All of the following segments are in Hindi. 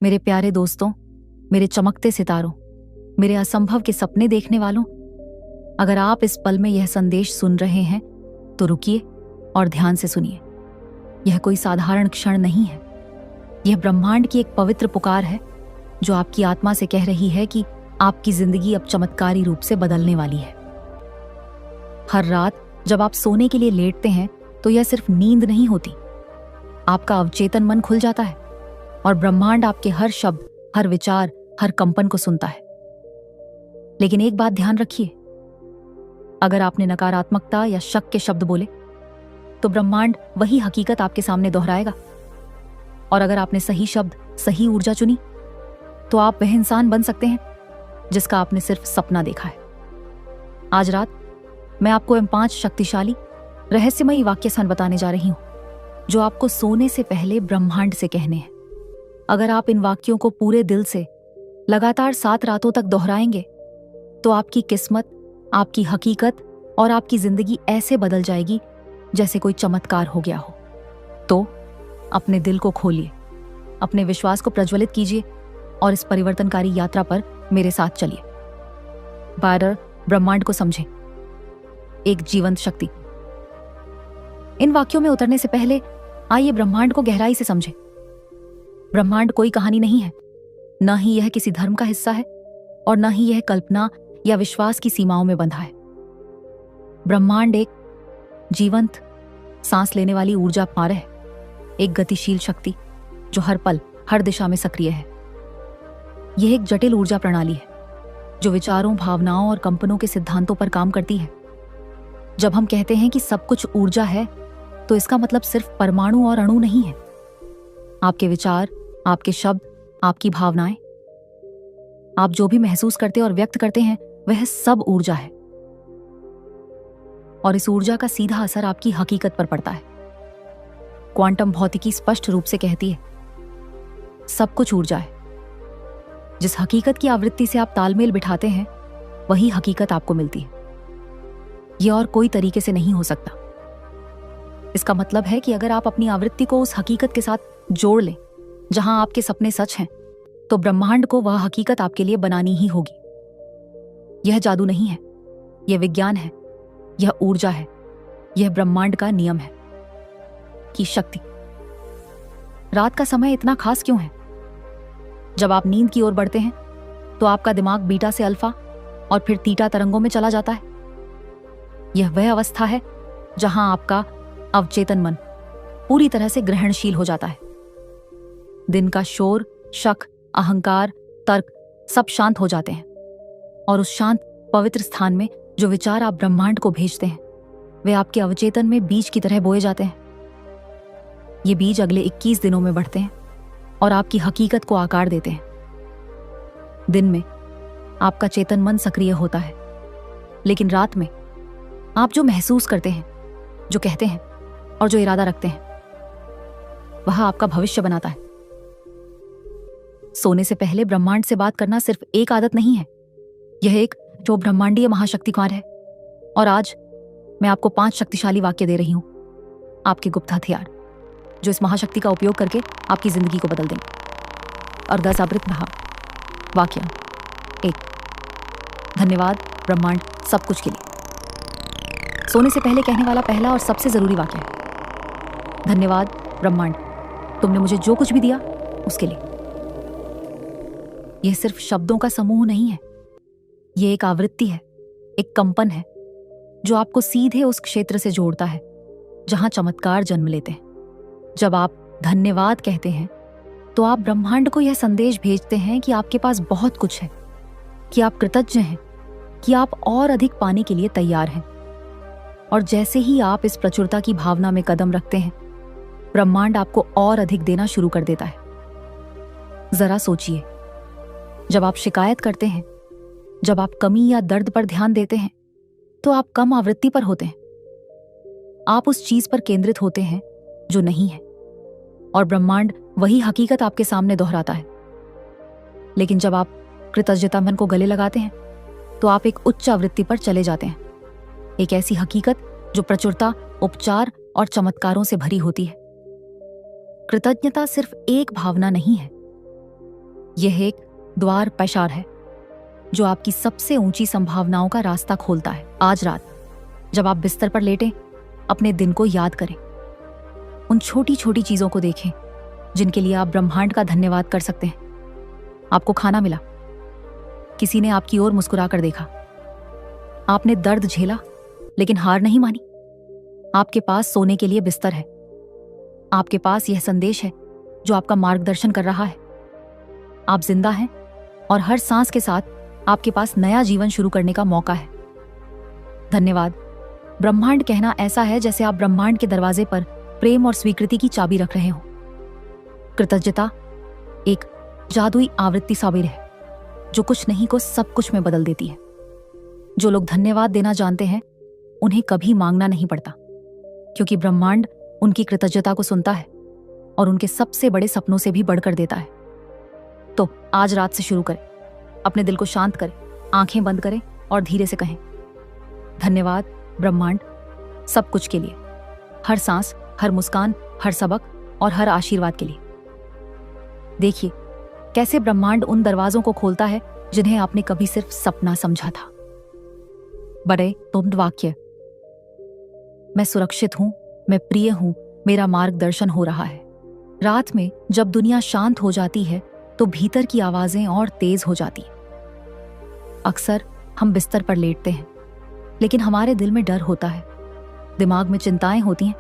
मेरे प्यारे दोस्तों, मेरे चमकते सितारों, मेरे असंभव के सपने देखने वालों, अगर आप इस पल में यह संदेश सुन रहे हैं तो रुकिए और ध्यान से सुनिए। यह कोई साधारण क्षण नहीं है। यह ब्रह्मांड की एक पवित्र पुकार है जो आपकी आत्मा से कह रही है कि आपकी जिंदगी अब चमत्कारी रूप से बदलने वाली है। हर रात जब आप सोने के लिए लेटते हैं तो यह सिर्फ नींद नहीं होती, आपका अवचेतन मन खुल जाता है और ब्रह्मांड आपके हर शब्द, हर विचार, हर कंपन को सुनता है। लेकिन एक बात ध्यान रखिए, अगर आपने नकारात्मकता या शक के शब्द बोले तो ब्रह्मांड वही हकीकत आपके सामने दोहराएगा। और अगर आपने सही शब्द, सही ऊर्जा चुनी तो आप वह इंसान बन सकते हैं जिसका आपने सिर्फ सपना देखा है। आज रात मैं आपको इन 5 शक्तिशाली रहस्यमयी वाक्य बताने जा रही हूं जो आपको सोने से पहले ब्रह्मांड से कहने हैं। अगर आप इन वाक्यों को पूरे दिल से लगातार 7 रातों तक दोहराएंगे तो आपकी किस्मत, आपकी हकीकत और आपकी जिंदगी ऐसे बदल जाएगी जैसे कोई चमत्कार हो गया हो। तो अपने दिल को खोलिए, अपने विश्वास को प्रज्वलित कीजिए और इस परिवर्तनकारी यात्रा पर मेरे साथ चलिए। बारह, ब्रह्मांड को समझें, एक जीवंत शक्ति। इन वाक्यों में उतरने से पहले आइए ब्रह्मांड को गहराई से समझें। ब्रह्मांड कोई कहानी नहीं है, न ही यह किसी धर्म का हिस्सा है और न ही यह कल्पना या विश्वास की सीमाओं में बंधा है। ब्रह्मांड एक जीवंत, सांस लेने वाली ऊर्जा पार है, एक गतिशील शक्ति जो हर पल, हर दिशा में सक्रिय है। यह एक जटिल ऊर्जा प्रणाली है जो विचारों, भावनाओं और कंपनों के सिद्धांतों पर काम करती है। जब हम कहते हैं कि सब कुछ ऊर्जा है तो इसका मतलब सिर्फ परमाणु और अणु नहीं है। आपके विचार, आपके शब्द, आपकी भावनाएं, आप जो भी महसूस करते और व्यक्त करते हैं वह सब ऊर्जा है। और इस ऊर्जा का सीधा असर आपकी हकीकत पर पड़ता है। क्वांटम भौतिकी स्पष्ट रूप से कहती है सब कुछ ऊर्जा है। जिस हकीकत की आवृत्ति से आप तालमेल बिठाते हैं वही हकीकत आपको मिलती है। यह और कोई तरीके से नहीं हो सकता। इसका मतलब है कि अगर आप अपनी आवृत्ति को उस हकीकत के साथ जोड़ लें जहां आपके सपने सच हैं, तो ब्रह्मांड को वह हकीकत आपके लिए बनानी ही होगी। यह जादू नहीं है, यह विज्ञान है, यह ऊर्जा है, यह ब्रह्मांड का नियम है की शक्ति। रात का समय इतना खास क्यों है? जब आप नींद की ओर बढ़ते हैं तो आपका दिमाग बीटा से अल्फा और फिर थीटा तरंगों में चला जाता है। यह वह अवस्था है जहां आपका अवचेतन मन पूरी तरह से ग्रहणशील हो जाता है। दिन का शोर, शक, अहंकार, तर्क सब शांत हो जाते हैं और उस शांत पवित्र स्थान में जो विचार आप ब्रह्मांड को भेजते हैं वे आपके अवचेतन में बीज की तरह बोए जाते हैं। ये बीज अगले 21 दिनों में बढ़ते हैं और आपकी हकीकत को आकार देते हैं। दिन में आपका चेतन मन सक्रिय होता है, लेकिन रात में आप जो महसूस करते हैं, जो कहते हैं और जो इरादा रखते हैं वह आपका भविष्य बनाता है। सोने से पहले ब्रह्मांड से बात करना सिर्फ एक आदत नहीं है, यह एक जो ब्रह्मांडीय महाशक्ति कुमार है। और आज मैं आपको 5 शक्तिशाली वाक्य दे रही हूं, आपके गुप्त हथियार जो इस महाशक्ति का उपयोग करके आपकी जिंदगी को बदल देंगे। और 10 अमृत भाव वाक्य। 1, धन्यवाद ब्रह्मांड सब कुछ के लिए। सोने से पहले कहने वाला पहला और सबसे जरूरी वाक्य है धन्यवाद ब्रह्मांड, तुमने मुझे जो कुछ भी दिया उसके लिए। यह सिर्फ शब्दों का समूह नहीं है, यह एक आवृत्ति है, एक कंपन है जो आपको सीधे उस क्षेत्र से जोड़ता है जहां चमत्कार जन्म लेते हैं। जब आप धन्यवाद कहते हैं तो आप ब्रह्मांड को यह संदेश भेजते हैं कि आपके पास बहुत कुछ है, कि आप कृतज्ञ हैं, कि आप और अधिक पाने के लिए तैयार हैं। और जैसे ही आप इस प्रचुरता की भावना में कदम रखते हैं, ब्रह्मांड आपको और अधिक देना शुरू कर देता है। जरा सोचिए, जब आप शिकायत करते हैं, जब आप कमी या दर्द पर ध्यान देते हैं, तो आप कम आवृत्ति पर होते हैं। आप उस चीज पर केंद्रित होते हैं जो नहीं है, और ब्रह्मांड वही हकीकत आपके सामने दोहराता है। लेकिन जब आप कृतज्ञता मन को गले लगाते हैं तो आप एक उच्च आवृत्ति पर चले जाते हैं, एक ऐसी हकीकत जो प्रचुरता, उपचार और चमत्कारों से भरी होती है। कृतज्ञता सिर्फ एक भावना नहीं है, यह एक द्वार पैशार है जो आपकी सबसे ऊंची संभावनाओं का रास्ता खोलता है। आज रात जब आप बिस्तर पर लेटें, अपने दिन को याद करें। उन छोटी छोटी चीजों को देखें जिनके लिए आप ब्रह्मांड का धन्यवाद कर सकते हैं। आपको खाना मिला, किसी ने आपकी ओर मुस्कुरा कर देखा, आपने दर्द झेला लेकिन हार नहीं मानी। आपके पास सोने के लिए बिस्तर है, आपके पास यह संदेश है जो आपका मार्गदर्शन कर रहा है। आप जिंदा हैं और हर सांस के साथ आपके पास नया जीवन शुरू करने का मौका है। धन्यवाद। ब्रह्मांड कहना ऐसा है जैसे आप ब्रह्मांड के दरवाजे पर प्रेम और स्वीकृति की चाबी रख रहे हो। कृतज्ञता एक जादुई आवृत्ति साबिर है जो कुछ नहीं को सब कुछ में बदल देती है। जो लोग धन्यवाद देना जानते हैं उन्हें कभी मांगना नहीं पड़ता, क्योंकि ब्रह्मांड उनकी कृतज्ञता को सुनता है और उनके सबसे बड़े सपनों से भी बढ़कर देता है। तो आज रात से शुरू करें, अपने दिल को शांत करें, आंखें बंद करें और धीरे से कहें, धन्यवाद ब्रह्मांड सब कुछ के लिए, हर सांस, हर मुस्कान, हर सबक और हर आशीर्वाद के लिए। देखिए कैसे ब्रह्मांड उन दरवाजों को खोलता है जिन्हें आपने कभी सिर्फ सपना समझा था। बड़े तुम वाक्य, मैं सुरक्षित हूं, मैं प्रिय हूं, मेरा मार्गदर्शन हो रहा है। रात में जब दुनिया शांत हो जाती है तो भीतर की आवाजें और तेज हो जाती हैं। अक्सर हम बिस्तर पर लेटते हैं लेकिन हमारे दिल में डर होता है, दिमाग में चिंताएं होती हैं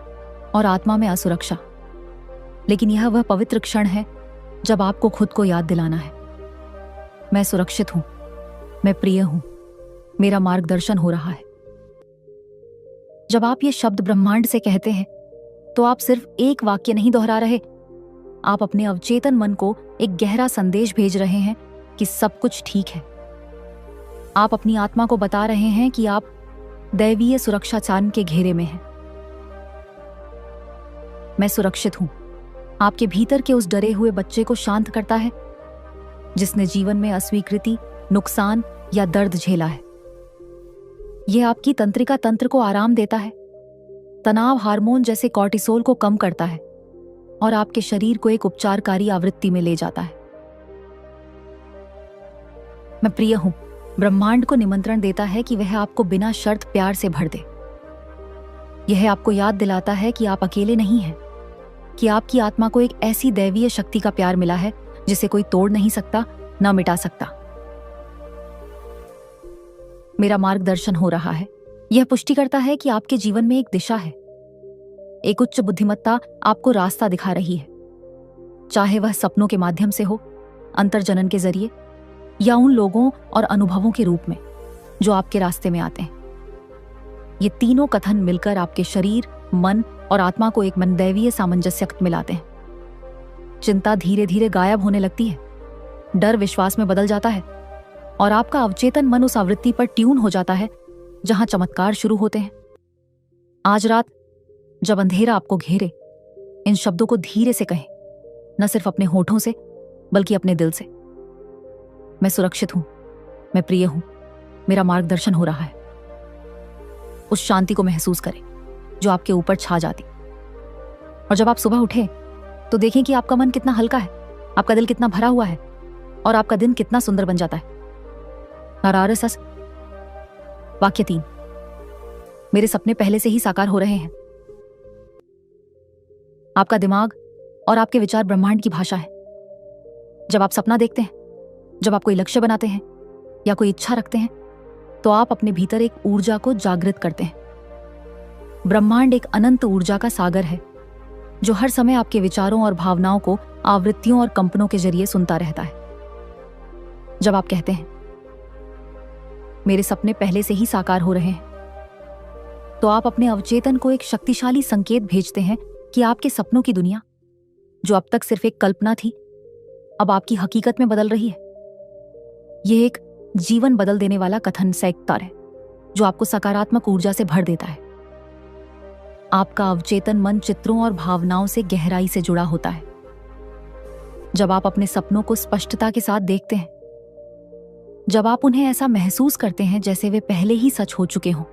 और आत्मा में असुरक्षा। लेकिन यह वह पवित्र क्षण है जब आपको खुद को याद दिलाना है, मैं सुरक्षित हूं, मैं प्रिय हूं, मेरा मार्गदर्शन हो रहा है। जब आप ये शब्द ब्रह्मांड से कहते हैं तो आप सिर्फ एक वाक्य नहीं दोहरा रहे, आप अपने अवचेतन मन को एक गहरा संदेश भेज रहे हैं कि सब कुछ ठीक है। आप अपनी आत्मा को बता रहे हैं कि आप दैवीय सुरक्षा चान के घेरे में हैं। मैं सुरक्षित हूं आपके भीतर के उस डरे हुए बच्चे को शांत करता है जिसने जीवन में अस्वीकृति, नुकसान या दर्द झेला है। यह आपकी तंत्रिका तंत्र को आराम देता है, तनाव हार्मोन जैसे कॉर्टिसोल को कम करता है और आपके शरीर को एक उपचारकारी आवृत्ति में ले जाता है। मैं प्रिय हूं ब्रह्मांड को निमंत्रण देता है कि वह आपको बिना शर्त प्यार से भर दे। यह आपको याद दिलाता है कि आप अकेले नहीं हैं, कि आपकी आत्मा को एक ऐसी दैवीय शक्ति का प्यार मिला है जिसे कोई तोड़ नहीं सकता, ना मिटा सकता। मेरा मार्गदर्शन हो रहा है, यह पुष्टि करता है कि आपके जीवन में एक दिशा है, एक उच्च बुद्धिमत्ता आपको रास्ता दिखा रही है, चाहे वह सपनों के माध्यम से हो, अंतर्जनन के जरिए या उन लोगों और अनुभवों के रूप में जो आपके रास्ते में आते हैं। ये तीनों कथन मिलकर आपके शरीर, मन और आत्मा को एक मनदैवीय सामंजस्य मिलाते हैं। चिंता धीरे धीरे गायब होने लगती है, डर विश्वास में बदल जाता है और आपका अवचेतन मन उस आवृत्ति पर ट्यून हो जाता है जहां चमत्कार शुरू होते हैं। आज रात जब अंधेरा आपको घेरे, इन शब्दों को धीरे से कहें, न सिर्फ अपने होठों से बल्कि अपने दिल से। मैं सुरक्षित हूं, मैं प्रिय हूं, मेरा मार्गदर्शन हो रहा है। उस शांति को महसूस करें जो आपके ऊपर छा जाती। और जब आप सुबह उठे तो देखें कि आपका मन कितना हल्का है, आपका दिल कितना भरा हुआ है और आपका दिन कितना सुंदर बन जाता है। नारारसस वाक्य 3, मेरे सपने पहले से ही साकार हो रहे हैं। आपका दिमाग और आपके विचार ब्रह्मांड की भाषा है। जब आप सपना देखते हैं, जब आप कोई लक्ष्य बनाते हैं या कोई इच्छा रखते हैं तो आप अपने भीतर एक ऊर्जा को जागृत करते हैं। ब्रह्मांड एक अनंत ऊर्जा का सागर है जो हर समय आपके विचारों और भावनाओं को आवृत्तियों और कंपनों के जरिए सुनता रहता है। जब आप कहते हैं मेरे सपने पहले से ही साकार हो रहे हैं तो आप अपने अवचेतन को एक शक्तिशाली संकेत भेजते हैं कि आपके सपनों की दुनिया, जो अब तक सिर्फ एक कल्पना थी, अब आपकी हकीकत में बदल रही है। यह एक जीवन बदल देने वाला कथन सैकतार है जो आपको सकारात्मक ऊर्जा से भर देता है। आपका अवचेतन मन चित्रों और भावनाओं से गहराई से जुड़ा होता है। जब आप अपने सपनों को स्पष्टता के साथ देखते हैं, जब आप उन्हें ऐसा महसूस करते हैं जैसे वे पहले ही सच हो चुके हों,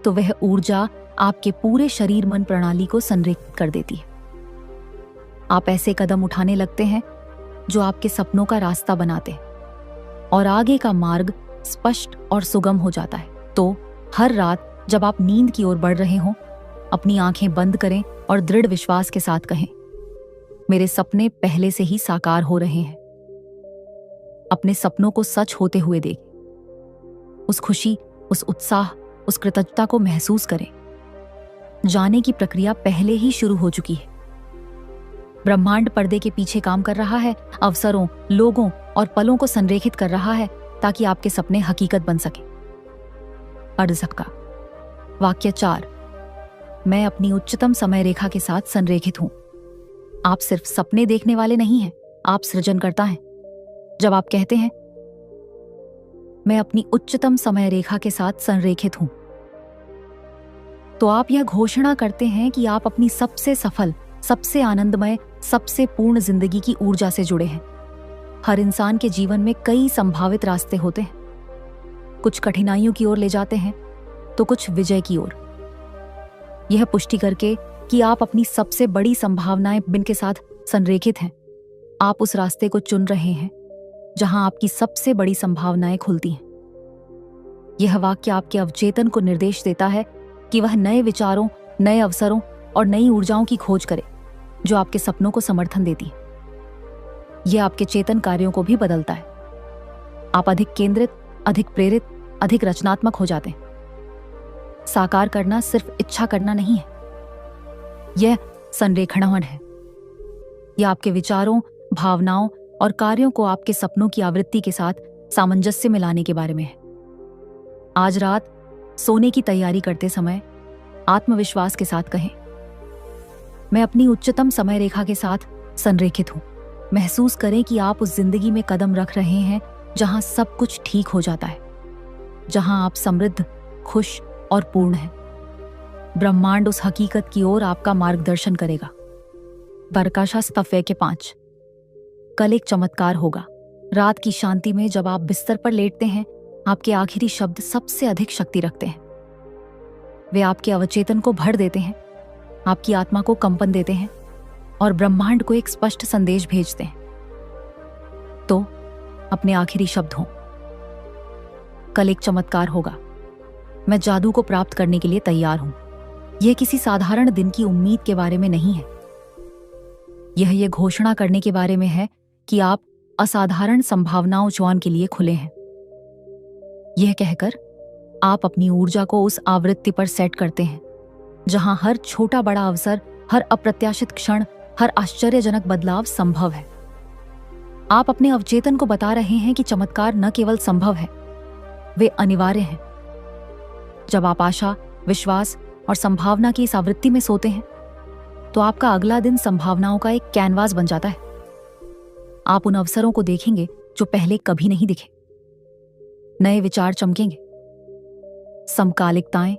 तो वह ऊर्जा आपके पूरे शरीर मन प्रणाली को संरेखित कर देती है। आप ऐसे कदम उठाने लगते हैं जो आपके सपनों का रास्ता बनाते हैं और आगे का मार्ग स्पष्ट और सुगम हो जाता है। तो हर रात जब आप नींद की ओर बढ़ रहे हों, अपनी आंखें बंद करें और दृढ़ विश्वास के साथ कहें, मेरे सपने पहले से ही साकार हो रहे हैं। अपने सपनों को सच होते हुए देखें। उस खुशी, उस उत्साह, उस कृतज्ञता को महसूस करें। जाने की प्रक्रिया पहले ही शुरू हो चुकी है। ब्रह्मांड पर्दे के पीछे काम कर रहा है, अवसरों, लोगों और पलों को संरेखित कर रहा है ताकि आपके सपने हकीकत बन सके। अर्ज़क का वाक्य 4। मैं अपनी उच्चतम समय रेखा के साथ संरेखित हूं। आप सिर्फ सपने देखने वाले नहीं हैं, आप सृजनकर्ता हैं। जब आप कहते हैं, मैं अपनी उच्चतम समय रेखा के साथ संरेखित हूं, तो आप यह घोषणा करते हैं कि आप अपनी सबसे सफल, सबसे आनंदमय, सबसे पूर्ण जिंदगी की ऊर्जा से जुड़े हैं। हर इंसान के जीवन में कई संभावित रास्ते होते हैं। कुछ कठिनाइयों की ओर ले जाते हैं तो कुछ विजय की ओर। यह पुष्टि करके कि आप अपनी सबसे बड़ी संभावनाएं बिन के साथ संरेखित हैं, आप उस रास्ते को चुन रहे हैं जहां आपकी सबसे बड़ी संभावनाएं खुलती हैं। यह वाक्य आपके अवचेतन को निर्देश देता है कि वह नए विचारों, नए अवसरों और नई ऊर्जाओं की खोज करे जो आपके सपनों को समर्थन देती है। यह आपके चेतन कार्यों को भी बदलता है। आप अधिक केंद्रित, अधिक प्रेरित, अधिक रचनात्मक हो जाते हैं। साकार करना सिर्फ इच्छा करना नहीं है, यह संरेखण है। यह आपके विचारों, भावनाओं और कार्यों को आपके सपनों की आवृत्ति के साथ सामंजस्य में लाने के बारे में है। आज रात सोने की तैयारी करते समय आत्मविश्वास के साथ कहें, मैं अपनी उच्चतम समय रेखा के साथ संरेखित हूं। महसूस करें कि आप उस जिंदगी में कदम रख रहे हैं जहां सब कुछ ठीक हो जाता है, जहां आप समृद्ध, खुश और पूर्ण हैं। ब्रह्मांड उस हकीकत की ओर आपका मार्गदर्शन करेगा। बरकाशास्तव्य के 5। कल एक चमत्कार होगा। रात की शांति में जब आप बिस्तर पर लेटते हैं, आपके आखिरी शब्द सबसे अधिक शक्ति रखते हैं। वे आपके अवचेतन को भर देते हैं, आपकी आत्मा को कंपन देते हैं और ब्रह्मांड को एक स्पष्ट संदेश भेजते हैं। तो अपने आखिरी शब्द हों, कल एक चमत्कार होगा। मैं जादू को प्राप्त करने के लिए तैयार हूं। यह किसी साधारण दिन की उम्मीद के बारे में नहीं है। यह घोषणा करने के बारे में है कि आप असाधारण संभावनाओं चुआन के लिए खुले हैं। यह कहकर आप अपनी ऊर्जा को उस आवृत्ति पर सेट करते हैं जहां हर छोटा बड़ा अवसर, हर अप्रत्याशित क्षण, हर आश्चर्यजनक बदलाव संभव है। आप अपने अवचेतन को बता रहे हैं कि चमत्कार न केवल संभव है, वे अनिवार्य हैं। जब आप आशा, विश्वास और संभावना की इस आवृत्ति में सोते हैं, तो आपका अगला दिन संभावनाओं का एक कैनवास बन जाता है। आप उन अवसरों को देखेंगे जो पहले कभी नहीं दिखे। नए विचार चमकेंगे। समकालिकताएं,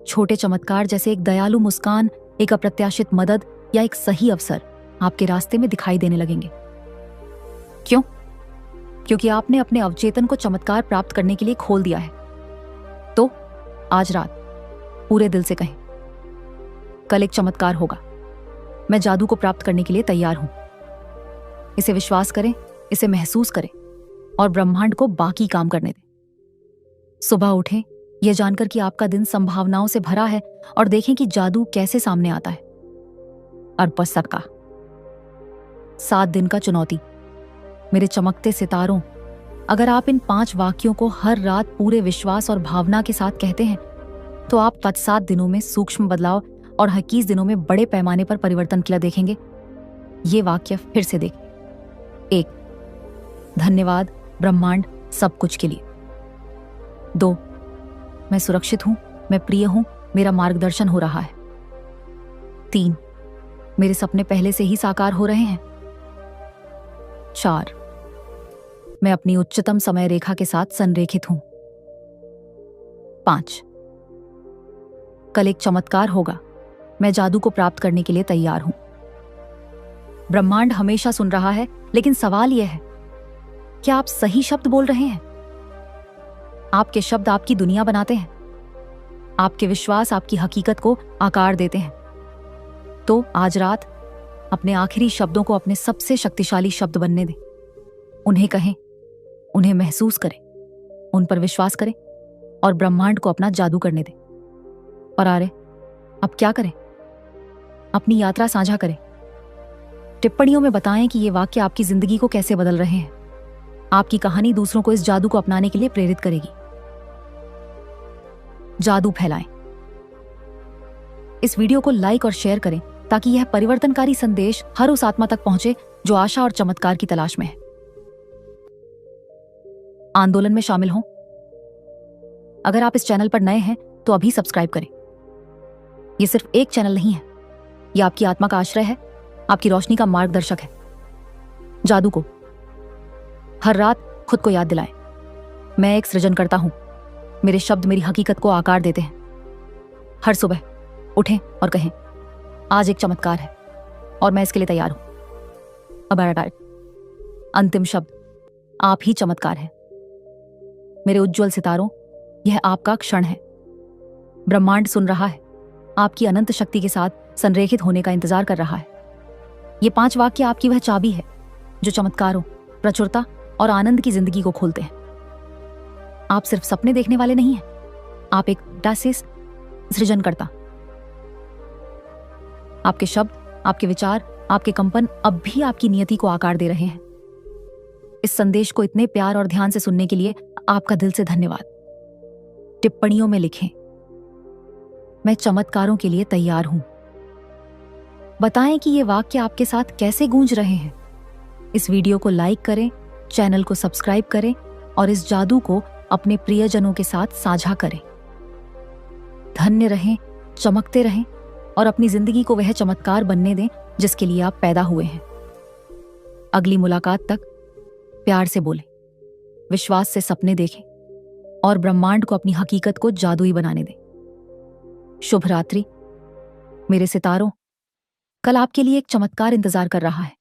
छोटे चमत्कार जैसे एक दयालु मुस्कान, एक अप्रत्याशित मदद या एक सही अवसर आपके रास्ते में दिखाई देने लगेंगे। क्यों? क्योंकि आपने अपने अवचेतन को चमत्कार प्राप्त करने के लिए खोल दिया है। तो आज रात पूरे दिल से कहें, कल एक चमत्कार होगा। मैं जादू को प्राप्त करने के लिए तैयार हूं। इसे विश्वास करें, इसे महसूस करें और ब्रह्मांड को बाकी काम करने दें। सुबह उठें यह जानकर कि आपका दिन संभावनाओं से भरा है और देखें कि जादू कैसे सामने आता है। अर्पसर का 7 दिन का चुनौती। मेरे चमकते सितारों, अगर आप इन 5 वाक्यों को हर रात पूरे विश्वास और भावना के साथ कहते हैं, तो आप 7 दिनों में सूक्ष्म बदलाव और 21 दिनों में बड़े पैमाने पर परिवर्तन किया देखेंगे। ये वाक्य फिर से देखें। 1, धन्यवाद ब्रह्मांड सब कुछ के लिए। 2, मैं सुरक्षित हूं, मैं प्रिय हूं, मेरा मार्गदर्शन हो रहा है। 3, मेरे सपने पहले से ही साकार हो रहे हैं। 4, मैं अपनी उच्चतम समय रेखा के साथ संरेखित हूं। 5, कल एक चमत्कार होगा। मैं जादू को प्राप्त करने के लिए तैयार हूं। ब्रह्मांड हमेशा सुन रहा है, लेकिन सवाल यह है, क्या आप सही शब्द बोल रहे हैं? आपके शब्द आपकी दुनिया बनाते हैं। आपके विश्वास आपकी हकीकत को आकार देते हैं। तो आज रात अपने आखिरी शब्दों को अपने सबसे शक्तिशाली शब्द बनने दें। उन्हें कहें, उन्हें महसूस करें, उन पर विश्वास करें और ब्रह्मांड को अपना जादू करने दें। और आर्य, अब क्या करें? अपनी यात्रा साझा करें। टिप्पणियों में बताएं कि ये वाक्य आपकी जिंदगी को कैसे बदल रहे हैं। आपकी कहानी दूसरों को इस जादू को अपनाने के लिए प्रेरित करेगी। जादू फैलाएं। इस वीडियो को लाइक और शेयर करें ताकि यह परिवर्तनकारी संदेश हर उस आत्मा तक पहुंचे जो आशा और चमत्कार की तलाश में है। आंदोलन में शामिल हों। अगर आप इस चैनल पर नए हैं तो अभी सब्सक्राइब करें। यह सिर्फ एक चैनल नहीं है, यह आपकी आत्मा का आश्रय है, आपकी रोशनी का मार्गदर्शक है। जादू को हर रात खुद को याद दिलाएं, मैं एक सृजनकर्ता हूं। मेरे शब्द मेरी हकीकत को आकार देते हैं। हर सुबह उठें और कहें, आज एक चमत्कार है और मैं इसके लिए तैयार हूं। अब अंतिम शब्द, आप ही चमत्कार है। मेरे उज्जवल सितारों, यह आपका क्षण है। ब्रह्मांड सुन रहा है, आपकी अनंत शक्ति के साथ संरेखित होने का इंतजार कर रहा है। ये 5 वाक्य आपकी वह चाबी है जो चमत्कारों, प्रचुरता और आनंद की जिंदगी को खोलते हैं। आप सिर्फ सपने देखने वाले नहीं हैं, आप एक डासिस सृजनकर्ता। आपके शब्द, आपके विचार, आपके कंपन अब भी आपकी नियति को आकार दे रहे हैं। इस संदेश को इतने प्यार और ध्यान से सुनने के लिए आपका दिल से धन्यवाद। टिप्पणियों में लिखें, मैं चमत्कारों के लिए तैयार हूं। बताएं कि ये वाक्य आपके साथ कैसे गूंज रहे हैं। इस वीडियो को लाइक करें, चैनल को सब्सक्राइब करें और इस जादू को अपने प्रियजनों के साथ साझा करें। धन्य रहें, चमकते रहें और अपनी जिंदगी को वह चमत्कार बनने दें जिसके लिए आप पैदा हुए हैं। अगली मुलाकात तक प्यार से बोलें, विश्वास से सपने देखें और ब्रह्मांड को अपनी हकीकत को जादुई बनाने दें। शुभ रात्रि मेरे सितारों, कल आपके लिए एक चमत्कार इंतजार कर रहा है।